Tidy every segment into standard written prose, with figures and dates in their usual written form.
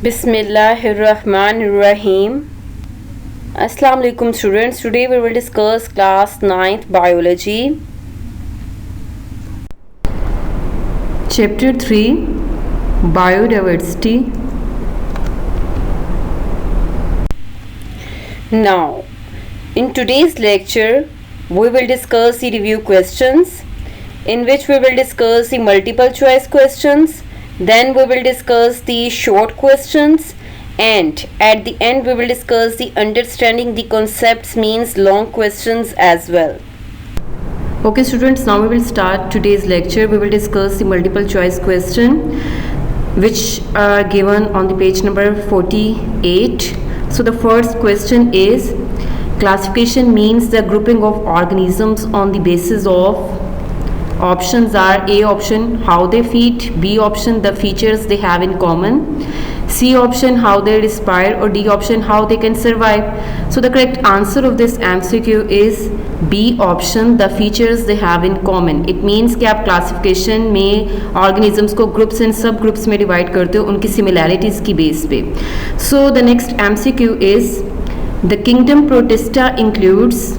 Bismillahirrahmanirrahim. Assalamu alaikum students. Today we will discuss class 9th biology. Chapter 3 Biodiversity. Now, in today's lecture we will discuss the review questions, in which we will discuss the multiple choice questions. Then we will discuss the short questions, and at the end we will discuss the understanding the concepts means long questions as well. Okay students, now we will start today's lecture. We will discuss the multiple choice question which are given on the page number 48. So the first question is, classification means the grouping of organisms on the basis of, options are A option how they feed, B option the features they have in common, C option how they respire, or D option how they can survive. So the correct answer of this MCQ is B option the features they have in common. It means कि आप classification में organisms को groups and सब groups में divide करते हो उनकी similarities की बेस पे. So the next MCQ is the kingdom protista includes.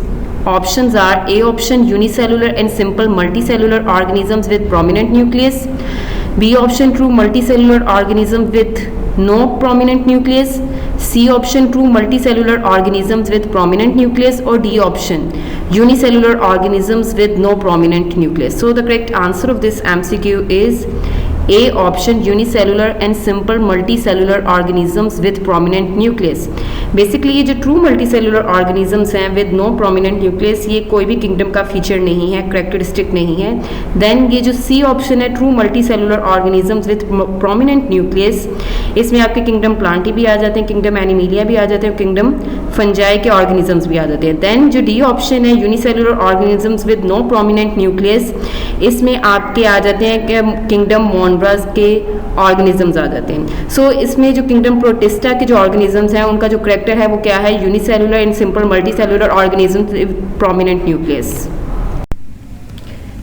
Options are A option unicellular and simple multicellular organisms with prominent nucleus, B option true multicellular organism with no prominent nucleus, C option true multicellular organisms with prominent nucleus, or D option unicellular organisms with no prominent nucleus. So the correct answer of this MCQ is A option unicellular and simple multicellular organisms with prominent nucleus. Basically ये जो true multicellular organisms हैं with no prominent nucleus, ये कोई भी kingdom का feature नहीं है, characteristic नहीं है. देन ये जो सी ऑप्शन है true multicellular organisms with prominent nucleus, इसमें आपके किंगडम प्लांटी भी आ जाते हैं, किंगडम एनिमीलिया भी आ जाते हैं, किंगडम फंजाई के ऑर्गेनिजम्स भी आ जाते हैं. देन जो डी ऑप्शन है unicellular organisms with no prominent nucleus, इसमें आपके आ जाते हैं कि किंगडम मोनब्रास के ऑर्गेनिजम्स आ जाते हैं. सो इसमें जो किंगडम प्रोटिस्टा के जो ऑर्गेनिजम्स हैं उनका जो करेक्टर है वो क्या है, unicellular and simple multicellular organisms with prominent nucleus.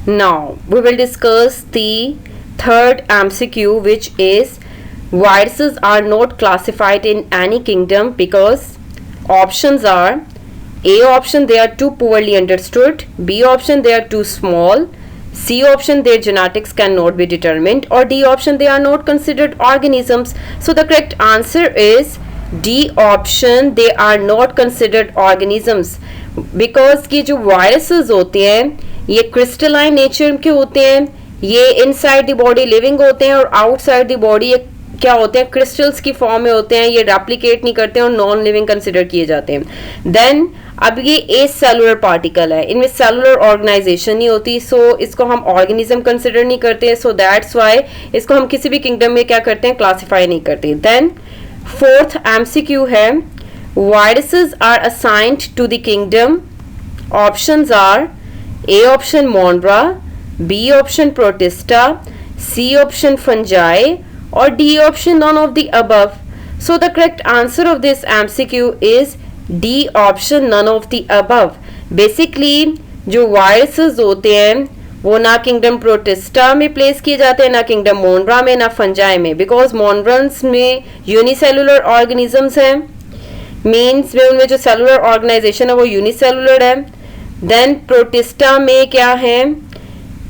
Now we will discuss the third MCQ which is viruses are not classified in any kingdom because options are A option they are too poorly understood, B option they are too small, C option their genetics cannot be determined, or D option they are not considered organisms. So the correct answer is D option they are not considered organisms, because कि जो viruses होते हैं ये crystalline nature के होते हैं, ये inside the body living होते हैं और outside the body ये क्या होते हैं, क्रिस्टल्स की फॉर्म में होते हैं, ये रेप्लिकेट नहीं करते हैं और नॉन लिविंग कंसिडर किए जाते हैं. देन अब ये ए सेलुलर पार्टिकल है, इनमें सेलुलर ऑर्गेनाइजेशन नहीं होती, सो इसको हम ऑर्गेनिज्म कंसिडर नहीं करते, सो दैट्स वाई इसको हम किसी भी किंगडम में क्या करते हैं, क्लासीफाई नहीं करते. देन फोर्थ MCQ है, viruses are assigned to the kingdom. Options are A option Monera, B option Protista, C option fungi, or D option none of the above. So the correct answer of this MCQ is D option none of the above. Basically जो viruses होते हैं वो ना kingdom protista में place किए जाते हैं, ना किंगडम मोनब्रा में, ना फंजाई में, बिकॉज मोनब्रंस में यूनिसेलुलर ऑर्गेनिजम्स हैं, मीन्स में उनमें जो सेलुलर ऑर्गेनाइजेशन है वो यूनिसेलुलर है. देन प्रोटिस्टा में क्या है,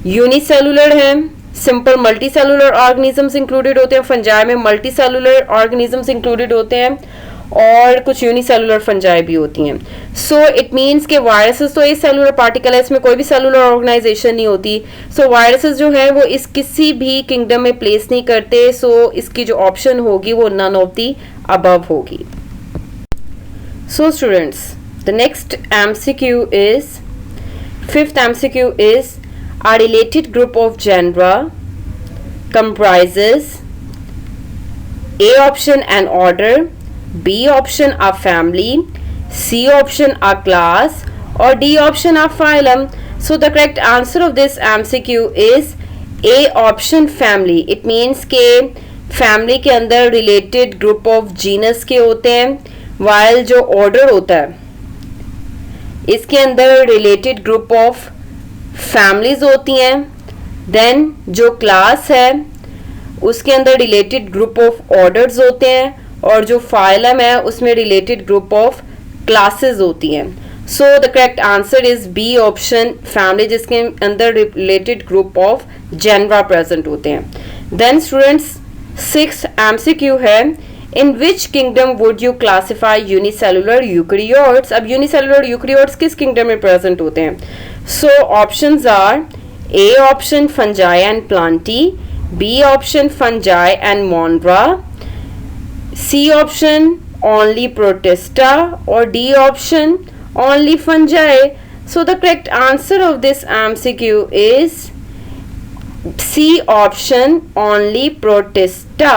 यूनिसेलुलर है, सिंपल मल्टीसेलुलर ऑर्गेनिजम्स इंक्लूडेड होते हैं, फंजाई में मल्टीसेलुलर ऑर्गेनिजम्स इंक्लूडेड होते हैं और कुछ यूनिसेलुलर फंजाई भी होती हैं. सो इट मीन्स के वायरसेस तो एक सेलुलर पार्टिकल है, इसमें कोई भी सेलुलर ऑर्गेनाइजेशन नहीं होती. सो वायरसेस जो है वो इस किसी भी किंगडम में प्लेस नहीं करते, सो इसकी जो ऑप्शन होगी वो नन ऑफ दी अबव होगी. So students, the next MCQ is, fifth MCQ is a related group of genera comprises A option an order, B option a family, C option a class, or D option a phylum. So the correct answer of this MCQ is A option family. It means के family के अंदर related group of genus के होते हैं, while जो order होता है इसके अंदर related group of फैमिलीज होती हैं. देन जो क्लास है उसके अंदर रिलेटेड ग्रुप ऑफ ऑर्डर्स होते हैं, और जो फाइलम है उसमें रिलेटेड ग्रुप ऑफ क्लासेस होती हैं. So the correct answer is B option, family जिसके अंदर related group of genera present होते हैं. देन स्टूडेंट्स 6th MCQ है, in which kingdom would you classify unicellular eukaryotes. अब यूनिसेलुलर यूकैरियोट्स किस kingdom में प्रेजेंट होते हैं? So options are A option fungi and Plantae, B option fungi and Monera, C option only Protista, और D option only fungi. So the correct answer of this MCQ is C option only protista.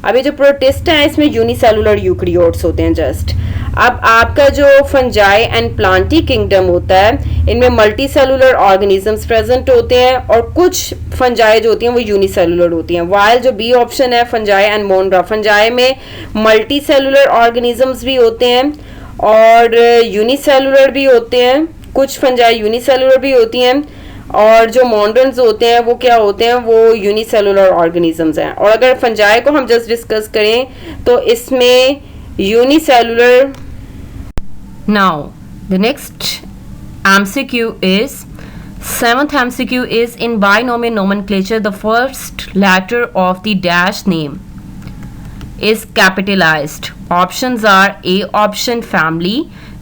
अभी जो protista है इसमें unicellular eukaryotes होते हैं just. अब आपका जो फंजाई एंड प्लांटी किंगडम होता है इनमें मल्टी सेलुलर ऑर्गेनिजम्स प्रेजेंट होते हैं, और कुछ फंजाई जो होती हैं वो यूनिसेलुलर होती हैं. वाइल जो बी ऑप्शन है फंजाई एंड मोनरा, फंजाई में मल्टी सेलुलर ऑर्गेनिजम्स भी होते हैं और यूनिसेलुलर भी होते हैं, कुछ फंजाई यूनिसेलुलर भी होती हैं, और जो मोनरन्स होते हैं वो क्या होते हैं, वो यूनिसेलुलर ऑर्गेनिजम्स हैं. और अगर फंजाई को हम जस्ट डिस्कस करें तो इसमें unicellular. Now the next MCQ is 7th MCQ is in binomial nomenclature the first letter of the dash name is capitalized. Options are A option family,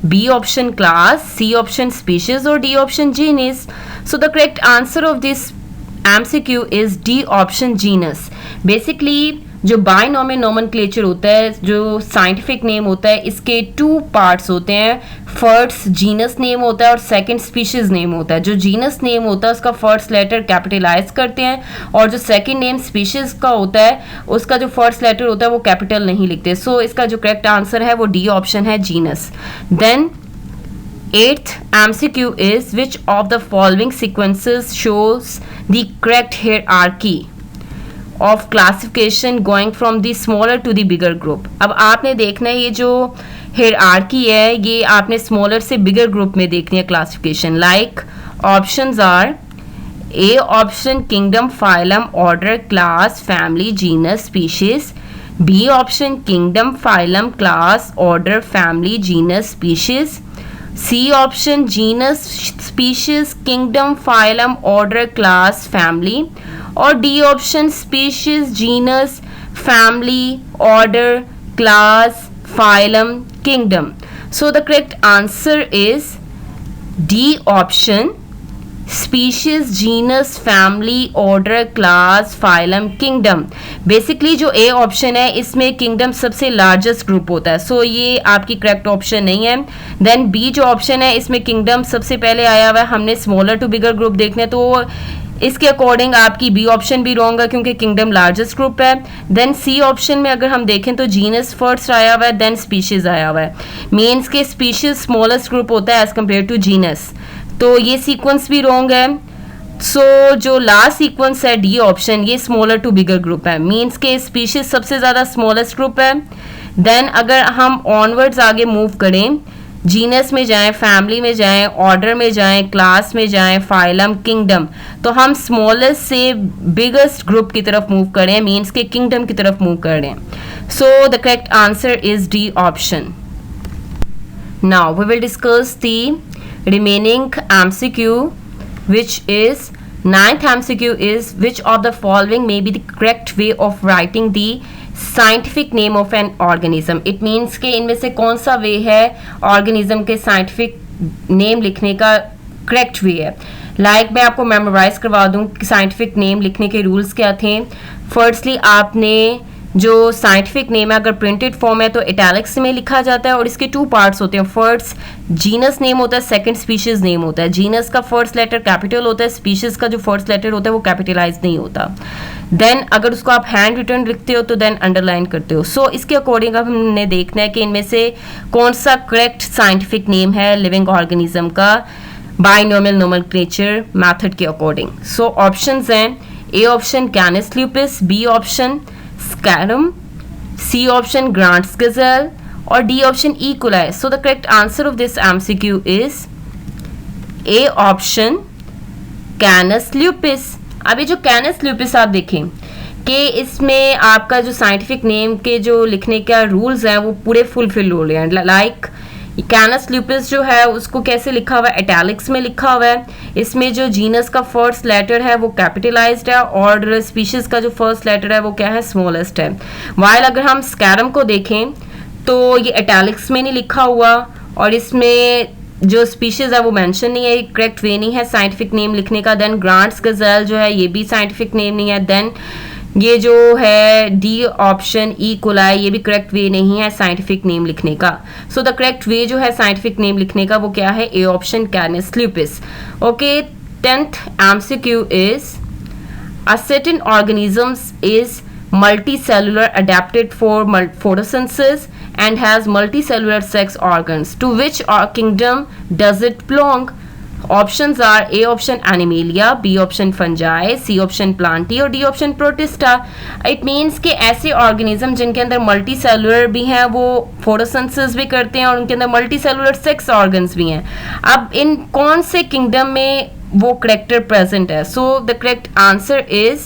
B option class, C option species, or D option genus. So the correct answer of this MCQ is D option genus. Basically जो binomial nomenclature होता है, जो scientific name होता है, इसके 2 parts होते हैं. First genus name होता है और सेकंड स्पीशीज नेम होता है. जो जीनस नेम होता है उसका फर्स्ट लेटर कैपिटलाइज करते हैं, और जो सेकंड नेम स्पीशीज का होता है उसका जो फर्स्ट लेटर होता है वो कैपिटल नहीं लिखते. सो इसका जो करेक्ट आंसर है वो डी ऑप्शन है, genus. Then 8th MCQ is which of the following sequences shows the correct hierarchy of classification going from the smaller to the bigger group. अब आपने देखना है ये जो hierarchy है ये आपने smaller से bigger group में देखनी है classification. Like options are A option kingdom, phylum, order, class, family, genus, species. B option kingdom, phylum, class, order, family, genus, species. C option genus, species, kingdom, phylum, order, class, family, और D option species, genus, family, order, class, phylum, kingdom. So the correct answer is D option species, genus, family, order, class, phylum, kingdom. Basically जो A option है इसमें kingdom सबसे largest group होता है, सो ये आपकी correct option नहीं है. देन B जो ऑप्शन है इसमें किंगडम सबसे पहले आया हुआ है, हमने स्मॉलर टू बिगर ग्रुप देखने, तो इसके अकॉर्डिंग आपकी बी ऑप्शन भी रॉन्ग है क्योंकि किंगडम लार्जेस्ट ग्रुप है. देन सी ऑप्शन में अगर हम देखें तो जीनस फर्स्ट आया हुआ है, देन स्पीशीज आया हुआ है. मीन्स के स्पीशीज स्मॉलेस्ट ग्रुप होता है एज कम्पेयर टू जीनस, तो ये सीक्वेंस भी रॉन्ग है. सो जो लास्ट सीक्वेंस है डी ऑप्शन, ये स्मॉलर टू बिगर ग्रुप है, मीन्स के स्पीशीज सबसे ज़्यादा स्मॉलेस्ट ग्रुप है. देन अगर हम ऑनवर्ड्स आगे मूव करें, जीनस में जाएं, फैमिली में जाएं, ऑर्डर में जाएं, क्लास में जाएं, फाइलम, किंगडम, तो हम स्मॉलेस्ट से बिगेस्ट ग्रुप की तरफ मूव करें, मीन्स के किंगडम की तरफ मूव करें. So the correct answer is D option. Now we will discuss the remaining MCQ, which is 9th MCQ is which of the following may be the correct way of writing the scientific name of an organism. It means कि इनमें से कौन सा वे है organism के scientific name लिखने का correct way है. लाइक मैं आपको मेमोराइज करवा दूँ कि साइंटिफिक नेम लिखने के रूल्स क्या थे. फर्स्टली आपने जो साइंटिफिक नेम है अगर प्रिंटेड फॉर्म है तो इटैलिक्स में लिखा जाता है, और इसके 2 पार्ट्स होते हैं. फर्स्ट जीनस नेम होता है, सेकंड स्पीशीज नेम होता है. जीनस का फर्स्ट लेटर कैपिटल होता है, स्पीशीज का जो फर्स्ट लेटर होता है वो कैपिटलाइज नहीं होता. देन अगर उसको आप हैंड रिटन लिखते हो तो देन अंडरलाइन करते हो. सो इसके अकॉर्डिंग अब हमने देखना है कि इनमें से कौन सा करेक्ट साइंटिफिक नेम है लिविंग ऑर्गेनिज्म का बाइनोमियल नोमेनक्लेचर मेथड के अकॉर्डिंग. सो ऑप्शंस हैं A option Canis lupus, B option Scarum, C option Grant's gazelle, or D option E. coli. So the correct answer of this MCQ is A option Canis lupus. अभी जो Canis lupus आप देखें, कि इसमें आपका जो scientific name के जो लिखने का रूल्स हैं वो पूरे फुलफिल हो रहे हैं। लाइक कैनस लुपिस जो है उसको कैसे लिखा हुआ है, इटैलिक्स में लिखा हुआ है। इसमें जो जीनस का फर्स्ट लेटर है वो कैपिटलाइज्ड है और स्पीशीज का जो फर्स्ट लेटर है वो क्या है, स्मॉलेस्ट है। वाइल अगर हम स्कैरम को देखें तो ये इटैलिक्स में नहीं लिखा हुआ और इसमें जो स्पीशीज है वो मेंशन नहीं है, करेक्ट वे नहीं है साइंटिफिक नेम लिखने का। देन ग्रांट्स गज़ेल जो है ये भी साइंटिफिक नेम नहीं है। देन ये जो है डी ऑप्शन ई कोलाई, ये भी करेक्ट वे नहीं है साइंटिफिक नेम लिखने का। सो द करेक्ट वे जो है साइंटिफिक नेम लिखने का वो क्या है, A option, Canis lupus. Okay, 10th MCQ is a certain organisms is multicellular adapted for photosynthesis and has multicellular sex organs. To which kingdom does it belong? Options are A option Animalia, B option Fungi, C option Plantae और D option Protista. It means कि ऐसे organism जिनके अंदर multi cellular भी हैं वो photosynthesis भी करते हैं और उनके अंदर मल्टी सेलुलर सेक्स ऑर्गन्स भी हैं। अब इन कौन से किंगडम में वो करेक्टर प्रेजेंट है? So the correct answer is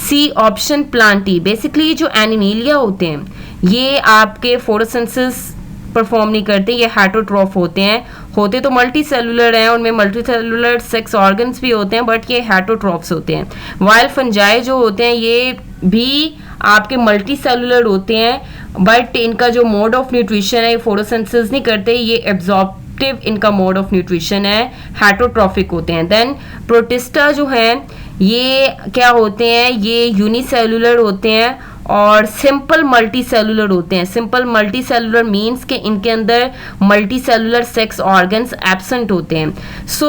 C option Plantae. Basically जो एनिमेलिया होते हैं ये आपके फोटोसिंथेसिस परफॉर्म नहीं करते, ये हेटरोट्रॉफ होते हैं। होते तो मल्टी सेलुलर हैं, उनमें मल्टी सेलुलर सेक्स ऑर्गन्स भी होते हैं बट ये हेटरोट्रॉफ्स होते हैं। वाइल फंजाई जो होते हैं ये भी आपके मल्टी सेलुलर होते हैं बट इनका जो मोड ऑफ न्यूट्रिशन है ये फोटोसिंथेसिस नहीं करते, ये एब्जॉर्प्टिव इनका मोड ऑफ न्यूट्रिशन है, हेटरोट्रॉफिक होते हैं। देन प्रोटिस्टा जो है ये क्या होते हैं, ये यूनिसेलुलर होते हैं और सिंपल मल्टी सेलुलर होते हैं। सिंपल मल्टी सेलुलर मीन्स के इनके अंदर multi cellular sex organs absent होते हैं। So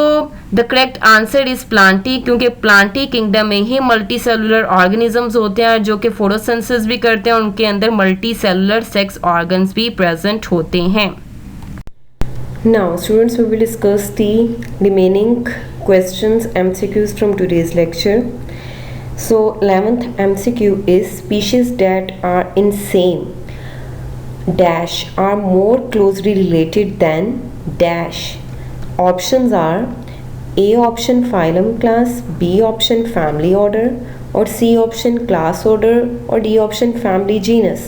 the correct answer is Plantae, क्योंकि प्लांटी किंगडम में ही मल्टी सेलुलर ऑर्गेनिजम्स होते हैं जो कि फोटोसिंथेसिस भी करते हैं और उनके अंदर मल्टी सेलुलर सेक्स ऑर्गन्स भी प्रेजेंट होते हैं। Now students, we will discuss the remaining questions MCQs from today's lecture. So 11th MCQ is species that are in same dash are more closely related than dash. Options are A option phylum class, B option family order or C option class order or D option family genus.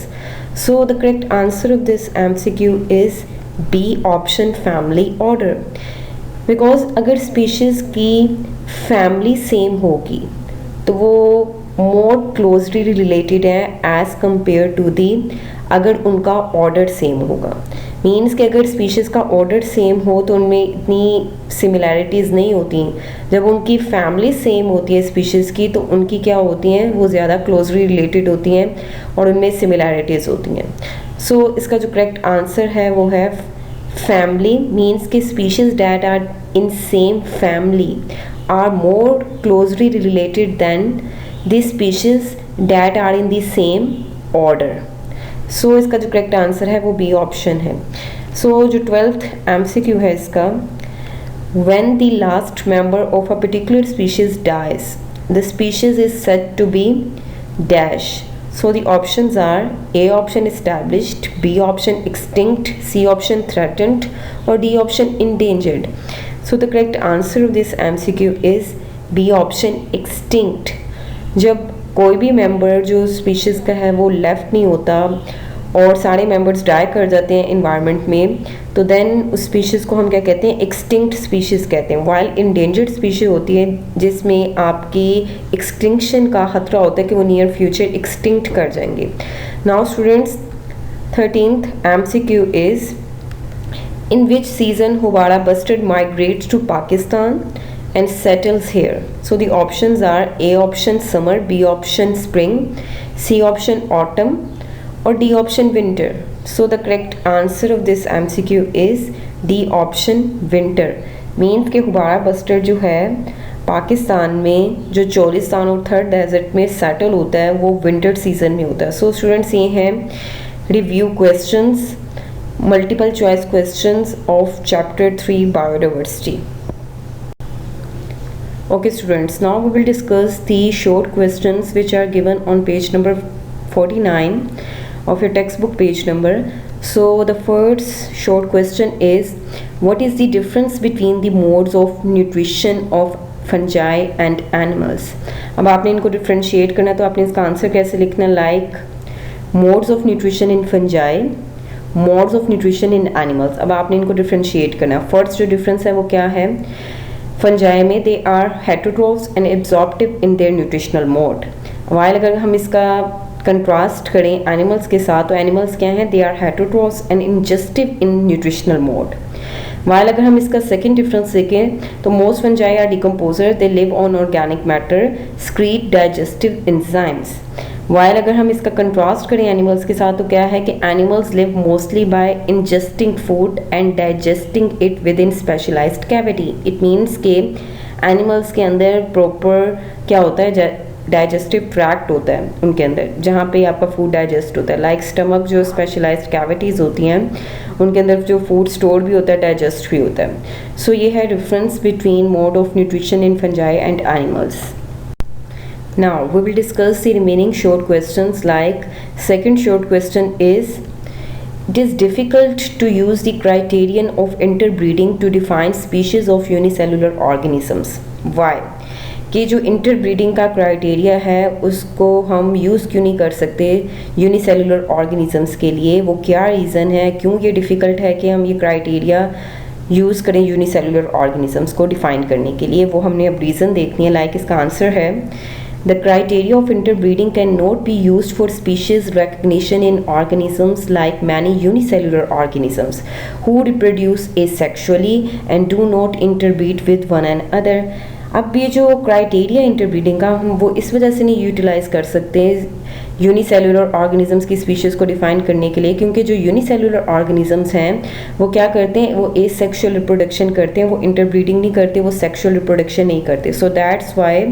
So the correct answer of this MCQ is B option family order. Because अगर species की family same होगी तो वो more closely related है as compared to the अगर उनका order same होगा। Means कि अगर स्पीशीज़ का ऑर्डर सेम हो तो उनमें इतनी सिमिलैरिटीज़ नहीं होती। जब उनकी फैमिली सेम होती है स्पीशीज़ की तो उनकी क्या होती हैं, वो ज़्यादा क्लोजली रिलेटेड होती हैं और उनमें सिमिलैरिटीज़ होती हैं। सो इसका जो करेक्ट आंसर है वो है फैमिली। मीन्स कि species that are in same family are more closely related than the species that are in the same order. So इसका जो करेक्ट आंसर है वो बी ऑप्शन है। सो जो 12th MCQ है इसका, when the last member of a particular species dies the species is said to be dash. So the options are A option established, B option extinct, C option threatened or D option endangered. So the correct answer of this MCQ is B option extinct. जब कोई भी member जो species का है वो left नहीं होता और सारे मेंबर्स डाई कर जाते हैं इन्वायरमेंट में तो देन उस स्पीशीज़ को हम क्या कहते हैं, एक्सटिंक्ट स्पीशीज़ कहते हैं। वाइल इंडेंजर्ड स्पीशीज़ होती है जिसमें आपकी एक्सटिंक्शन का खतरा होता है कि वो नियर फ्यूचर एक्सटिंक्ट कर जाएंगे। Now students 13th MCQ is in which season Hobara bustard migrates to Pakistan and settles here. So the options are A option summer, B option spring, C option autumn or D option winter. So the correct answer of this MCQ is D option winter. Means कि Houbara bustard जो है पाकिस्तान में जो चोलिस्तान और third desert में settle होता है वो विंटर सीजन में होता है। सो स्टूडेंट्स ये हैं review questions, multiple choice questions of chapter 3 biodiversity. Okay students, now we will discuss the short questions which are given on page number 49 of your textbook page number. So the first short question is, what is the difference between the modes of nutrition of fungi and animals? अब आपने इनको differentiate करना है, तो आपने इसका answer कैसे लिखना है, like modes of nutrition in fungi, modes of nutrition in animals. अब आपने इनको डिफ्रेंशिएट करना है। फर्स्ट जो डिफरेंस है वो क्या है, फंजाई में they are heterotrophs and absorptive in their nutritional mode. While अगर हम इसका कंट्रास्ट करें एनिमल्स के साथ, तो एनिमल्स क्या हैं, they are heterotrophs and ingestive in nutritional mode. While अगर हम इसका सेकेंड डिफरेंस देखें, तो most fungi are decomposer, they live on organic matter, secrete digestive enzymes. While अगर हम इसका कंट्रास्ट करें एनिमल्स के साथ, तो क्या है कि animals live mostly by ingesting food and digesting it within specialised cavity. It means के एनिमल्स के अंदर प्रॉपर क्या होता है, डाइजेस्टिव ट्रैक्ट होता है उनके अंदर, जहाँ पे आपका फूड डाइजेस्ट होता है। लाइक स्टमक जो स्पेशलाइज्ड कैविटीज़ होती हैं, उनके अंदर जो फूड स्टोर भी होता है, डाइजेस्ट भी होता है। सो ये है difference between mode of nutrition in fungi and animals. Now we will discuss the remaining short questions. Like second short question is, it is difficult to use the criterion of interbreeding to define species of unicellular organisms. Why? कि जो interbreeding का criteria है उसको हम use क्यों नहीं कर सकते यूनिसेलुलर ऑर्गेनिजम्स के लिए, वो क्या रीज़न है, क्यों ये डिफ़िकल्ट है कि हम ये क्राइटेरिया यूज़ करें यूनिसेलुलर ऑर्गेनिजम्स को डिफ़ाइन करने के लिए, वो हमने अब रीज़न देखनी है। लाइक इसका आंसर है, the criteria of interbreeding cannot be used for species recognition in organisms like many unicellular organisms who reproduce asexually and do not interbreed with one another. अब ये जो क्राइटेरिया इंटरब्रीडिंग का हम वो इस वजह से नहीं यूटिलाइज कर सकते यूनिसेलुलर ऑर्गेनिजम्स की स्पीशीज़ को डिफाइन करने के लिए, क्योंकि जो यूनिसेलुलर ऑर्गेनिजम्स हैं वो क्या करते हैं, वो एसेक्सुअल रिप्रोडक्शन करते हैं, वो इंटरब्रीडिंग नहीं करते, वो सेक्सुअल रिप्रोडक्शन नहीं करते। So that's why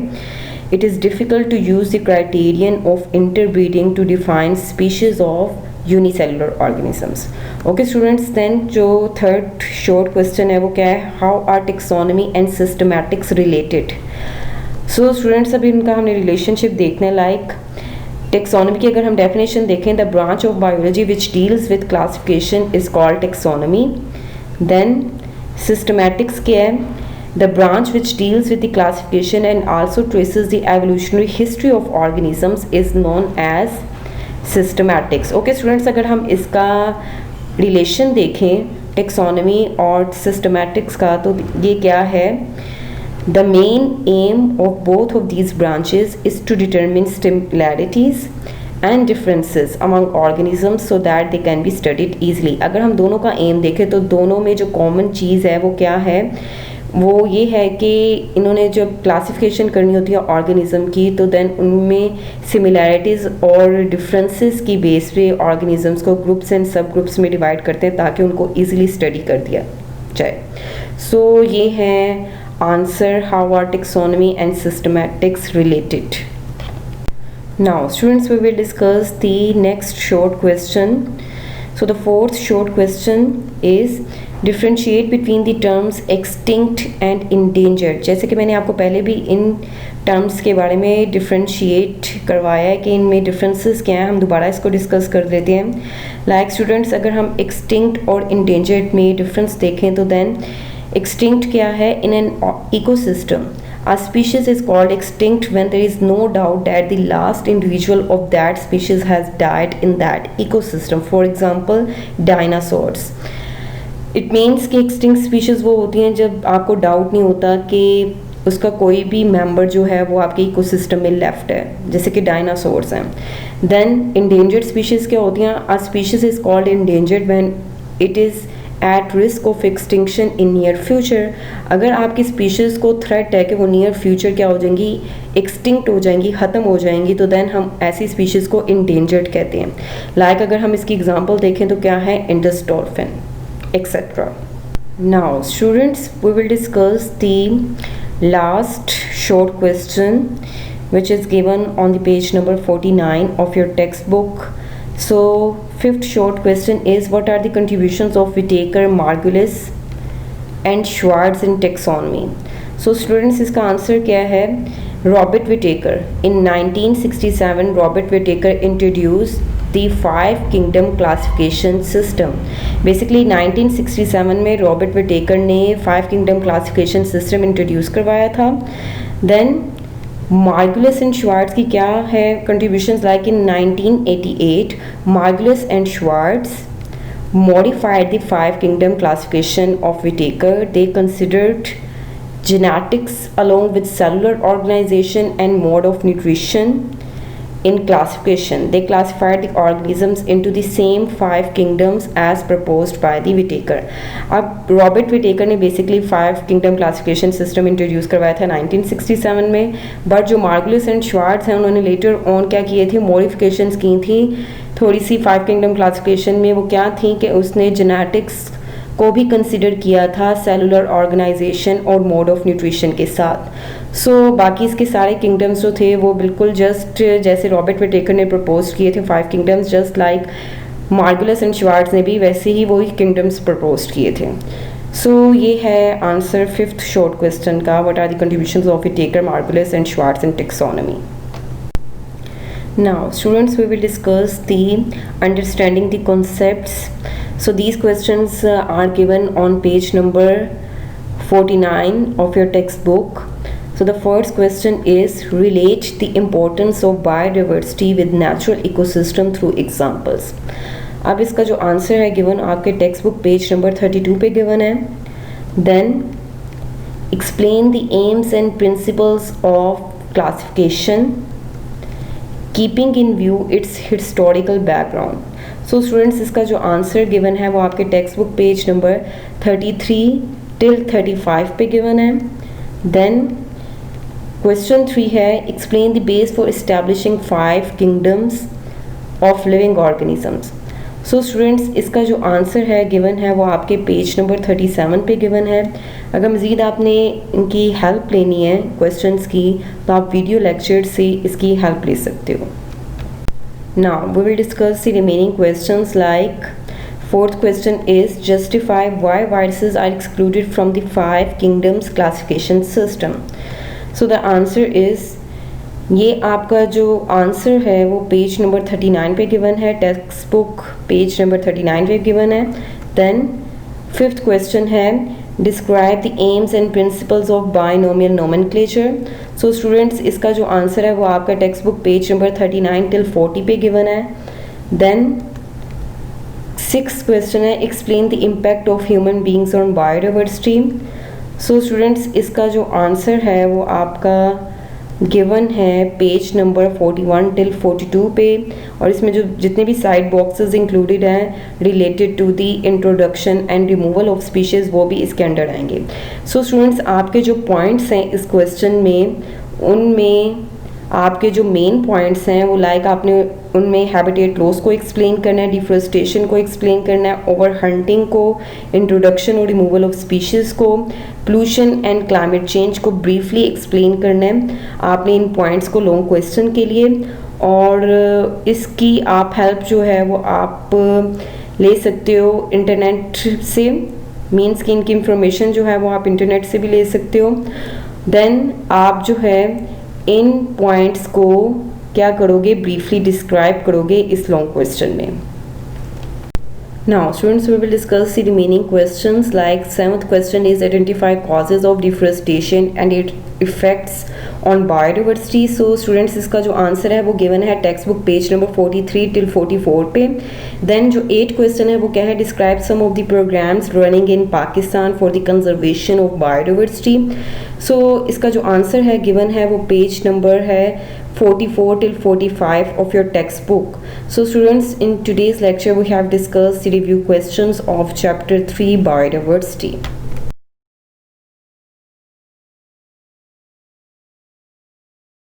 it is difficult to use the criterion of interbreeding to define species of unicellular organisms. Okay students, then जो third short question है वो क्या है, how are taxonomy and systematics related? So students अभी इनका हमने relationship देखना है। like taxonomy की अगर हम definition देखें, the branch of biology which deals with classification is called taxonomy. Then systematics क्या है, the branch which deals with the classification and also traces the evolutionary history of organisms is known as systematics. Okay students, अगर हम इसका relation देखें taxonomy और systematics का, तो ये क्या है, the main aim of both of these branches is to determine similarities and differences among organisms so that they can be studied easily. अगर हम दोनों का aim देखें तो दोनों में जो common चीज़ है वो क्या है, वो ये है कि इन्होंने जब क्लासिफिकेशन करनी होती है ऑर्गेनिज़म की, तो देन उनमें सिमिलैरिटीज़ और डिफरेंसेस की बेस पे ऑर्गेनिज़म्स को ग्रुप्स एंड सब ग्रुप्स में डिवाइड करते हैं ताकि उनको इजीली स्टडी कर दिया जाए। सो ये है answer, how are taxonomy and systematics related. Now students, we will discuss the next short question. So the fourth short question is differentiate between the terms extinct and endangered. जैसे कि मैंने आपको पहले भी इन टर्म्स के बारे में differentiate करवाया है कि इनमें डिफरेंसेस क्या हैं, हम दोबारा इसको डिस्कस कर लेते हैं। लाइक स्टूडेंट्स, अगर हम एक्सटिंक्ट और endangered में डिफरेंस देखें तो देन एक्सटिंक्ट क्या है, in an ecosystem a species is called extinct when there is no doubt that the last individual of that species has died in that ecosystem. For example, dinosaurs. It means कि extinct species वो होती हैं जब आपको doubt नहीं होता कि उसका कोई भी मेंबर जो है वो आपके इकोसिस्टम में लेफ्ट है, जैसे कि डायनासोर्स हैं। देन endangered species क्या होती हैं, a species is called endangered when it is at risk of extinction in near future. अगर आपकी स्पीशीज़ को थ्रेट है कि वो नियर फ्यूचर क्या हो जाएंगी, एक्सटिंक्ट हो जाएंगी, ख़त्म हो जाएंगी, तो देन हम ऐसी स्पीशीज़ को इंडेंजर्ड कहते हैं। लाइक अगर हम इसकी एग्जांपल देखें तो क्या है, Indus dolphin etcetera. Now students, we will discuss the last short question which is given on the page number 49 of your textbook. So fifth short question is, what are the contributions of Whittaker, Margulis and Schwartz in taxonomy? So students, इसका answer क्या है, Robert Whittaker. In 1967 Robert Whittaker introduced the 5 kingdom classification system. Basically 1967 में Robert Whittaker ने 5 kingdom classification system introduce करवाया था। Then Margulis and Schwarz की क्या है contributions? Like in 1988 Margulis and Schwartz modified the five kingdom classification of Whittaker. They considered genetics along with cellular organization and mode of nutrition in classification. They classified the organisms into the same five kingdoms as proposed by the Whittaker. अब Robert Whittaker ने basically five kingdom classification system introduce करवाया था 1967 में, but जो Margulis and Schwarz हैं उन्होंने later on क्या किए थे, मॉडिफिकेशंस की थी थोड़ी सी फाइव किंगडम क्लासिफिकेशन में। वो क्या थी कि उसने जेनेटिक्स को भी कंसिडर किया था सेलुलर ऑर्गेनाइजेशन और मोड ऑफ न्यूट्रिशन के साथ। सो बाकी इसके सारे किंगडम्स जो थे वो बिल्कुल जस्ट जैसे रॉबर्ट विटेकर ने प्रपोज किए थे five kingdoms, just like Margulis and Schwartz ने भी वैसे ही वही किंगडम्स प्रपोज किए थे। सो ये है आंसर फिफ्थ शॉर्ट क्वेश्चन का, what are the contributions of Whittaker, Margulis and Schwartz in taxonomy. Now students, we will discuss the understanding the concepts. So these questions are given on page number 49 of your textbook. So the first question is relate the importance of biodiversity with natural ecosystem through examples. अब इसका जो answer है given आपके textbook page number 32 पे given है। Then explain the aims and principles of classification keeping in view its historical background. So students इसका जो answer given है वो आपके textbook page number 33 till 35 पे गिवन है। देन क्वेश्चन 3 है explain the base for establishing 5 kingdoms of living organisms. So students इसका जो आंसर है गिवन है वो आपके पेज नंबर 37 पे गिवन है। अगर मज़ीद आपने इनकी हेल्प लेनी है क्वेश्चंस की तो आप वीडियो लेक्चर से इसकी हेल्प ले सकते हो। Now we will discuss the remaining questions. Like fourth question is justify why viruses are excluded from the 5 kingdoms classification system. So the answer is, ये आपका जो आंसर है वो पेज नंबर 39 पे गिवन है, टेक्स्ट बुक पेज नंबर 39 पे given है। Then fifth question है describe the AIIMS and principles of binomial nomenclature. So students इसका जो आंसर है वो आपका text book page number 39 till 40 पे गिवन है। देन सिक्स क्वेश्चन है explain the impact of human beings on biodiversity. So students इसका जो आंसर है वो आपका गिवन है पेज नंबर 41 till 42 पे, और इसमें जो जितने भी साइड बॉक्सेस इंक्लूडेड हैं related to the introduction and removal of species वो भी इसके अंडर आएंगे। सो स्टूडेंट्स आपके जो पॉइंट्स हैं इस क्वेश्चन में, उनमें आपके जो मेन पॉइंट्स हैं वो लाइक आपने उनमें हैबिटेट लॉस को एक्सप्लेन करना है, डिफॉरेस्टेशन को एक्सप्लेन करना है, ओवर हंटिंग को, इंट्रोडक्शन और रिमूवल ऑफ स्पीशीज़ को, पोल्यूशन एंड क्लाइमेट चेंज को ब्रीफली एक्सप्लेन करना है आपने इन पॉइंट्स को लॉन्ग क्वेश्चन के लिए। और इसकी आप हेल्प जो है वो आप ले सकते हो इंटरनेट से, मीन्स कि इनकी इंफॉर्मेशन जो है वो आप इंटरनेट से भी ले सकते हो। देन आप जो है इन पॉइंट्स को क्या करोगे, ब्रीफली डिस्क्राइब करोगे इस लॉन्ग क्वेश्चन में। Now students, we will discuss the remaining questions. Like seventh question is identify causes of deforestation and its effects on biodiversity. So students इसका जो आंसर है वो गिवन है text book page number 43 till 44 पे। Then जो 8 question है वो क्या है describe some of the programs running in Pakistan for the conservation of biodiversity. So इसका जो आंसर है गिवन है वो पेज नंबर है 44 till 45 of your textbook. So students, in today's lecture we have discussed the review questions of chapter 3 biodiversity.